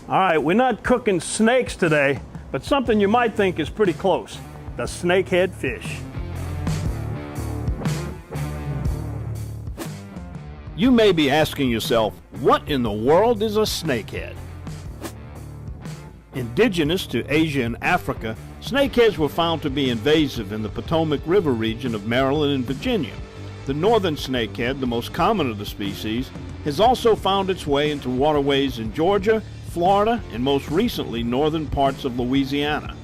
All right, we're not cooking snakes today, but something you might think is pretty close, the snakehead fish. You may be asking yourself, what in the world is a snakehead? Indigenous to Asia and Africa, snakeheads were found to be invasive in the Potomac River region of Maryland and Virginia. The northern snakehead, the most common of the species, has also found its way into waterways in Georgia, Florida, and most recently northern parts of Louisiana.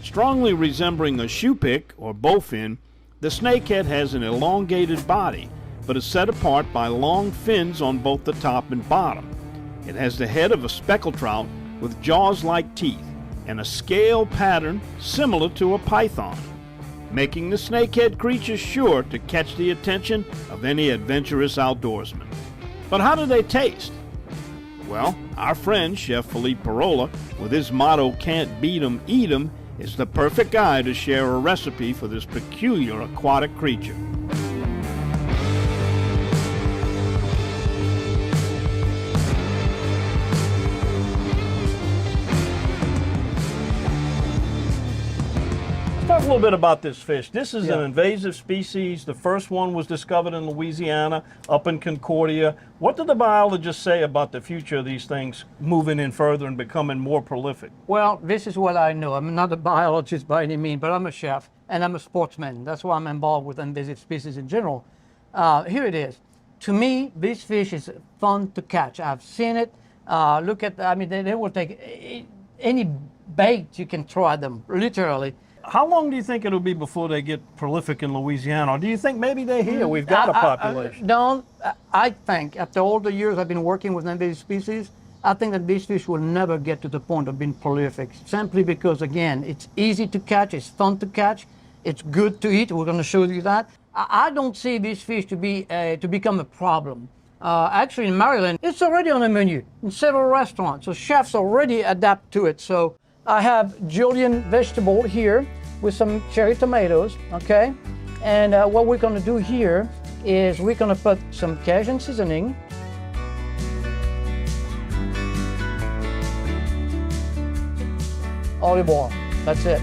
Strongly resembling a shoepick or bowfin, the snakehead has an elongated body, but is set apart by long fins on both the top and bottom. It has the head of a speckled trout with jaws like teeth and a scale pattern similar to a python, making the snakehead creature sure to catch the attention of any adventurous outdoorsman. But how do they taste? Well, our friend Chef Philippe Parola, with his motto, "Can't beat 'em, eat 'em," is the perfect guy to share a recipe for this peculiar aquatic creature. Talk a little bit about this fish. This is an invasive species. The first one was discovered in Louisiana, up in Concordia. What do the biologists say about the future of these things moving in further and becoming more prolific? Well, this is what I know. I'm not a biologist by any means, but I'm a chef and I'm a sportsman. That's why I'm involved with invasive species in general. Here it is. To me, this fish is fun to catch. I've seen it. Look at, I mean, they will take any bait you can throw at them, literally. How long do you think it'll be before they get prolific in Louisiana? Or do you think maybe they're here? We've got a population. I think after all the years I've been working with invasive species, I think that these fish will never get to the point of being prolific, simply because, again, it's easy to catch, it's fun to catch, it's good to eat. We're going to show you that. I don't see these fish to become a problem. Actually, in Maryland, it's already on the menu in several restaurants, so chefs already adapt to it. So I have julienne vegetable here with some cherry tomatoes, okay? And what we're gonna do here is we're gonna put some Cajun seasoning. Olive oil, that's it.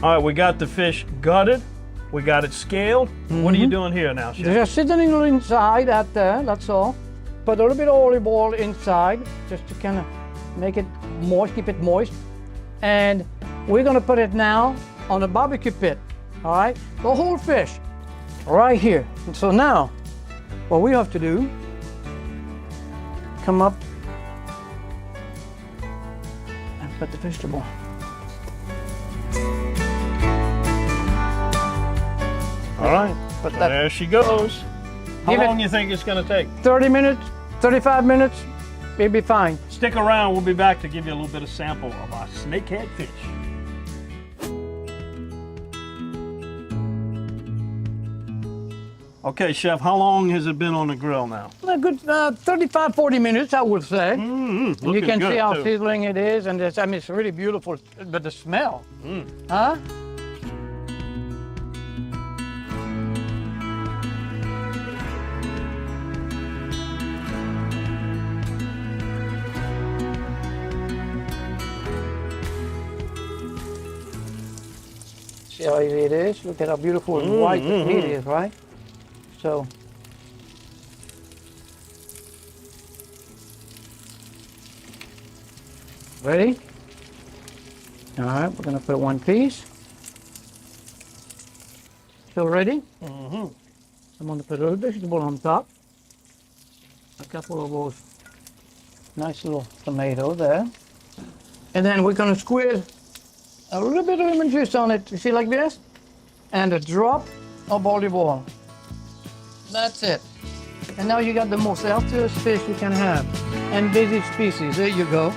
All right, we got the fish gutted. We got it scaled. What are you doing here now, Chef? Just seasoning it inside out there, that's all. Put a little bit of olive oil inside, just to kind of make it moist, keep it moist. And we're gonna put it now on a barbecue pit, all right? The whole fish, right here. And so now, what we have to do, come up and put the vegetable. All right, Put that. there she goes. How Give it- long do you think it's gonna take? 30 minutes, 35 minutes, it'll be fine. Stick around, we'll be back to give you a little bit of sample of our snakehead fish. Okay, Chef, how long has it been on the grill now? A good 35, 40 minutes, I would say. Mm-hmm. And you can see how sizzling it is, and it's, I mean, it's really beautiful, but the smell, huh? See how easy it is? Look at how beautiful and white the meat is, right? So, ready? All right, we're gonna put one piece. So ready? I'm gonna put a little vegetable on top. A couple of those nice little tomatoes there. And then we're gonna squeeze a little bit of lemon juice on it, you see, like this? And a drop of olive oil. That's it. And now you got the most healthiest fish you can have. Invasive species, there you go.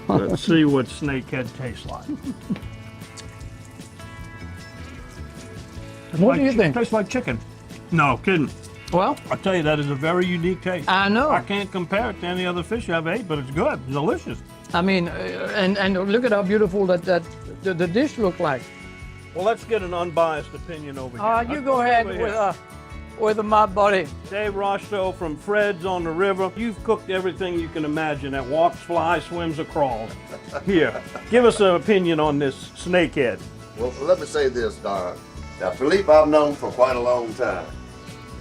Let's see what snakehead tastes like. What do you think? Tastes like chicken. No, kidding. Well, I tell you, that is a very unique taste. I know. I can't compare it to any other fish I've ate, but it's good, delicious. I mean, and look at how beautiful the dish looked like. Well, let's get an unbiased opinion over here. You go ahead with my buddy. Dave Rocheteau from Fred's on the River. You've cooked everything you can imagine that walks, flies, swims, or crawls. Here, give us an opinion on this snakehead. Well, let me say this, Don. Now, Philippe I've known for quite a long time.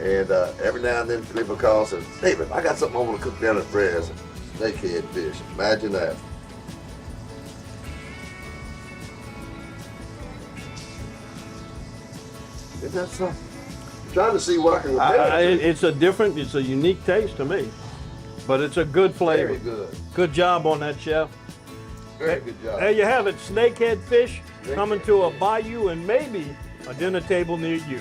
And every now and then Philippe will call and say, David, I got something I want to cook down at Fred's. Snakehead fish. Imagine that. Isn't that something? I'm trying to see what I can compare it to. It's a unique taste to me, but it's a good flavor. Very good. Good job on that, chef. Very good job. There you have it, snakehead fish coming to a bayou and maybe a dinner table near you.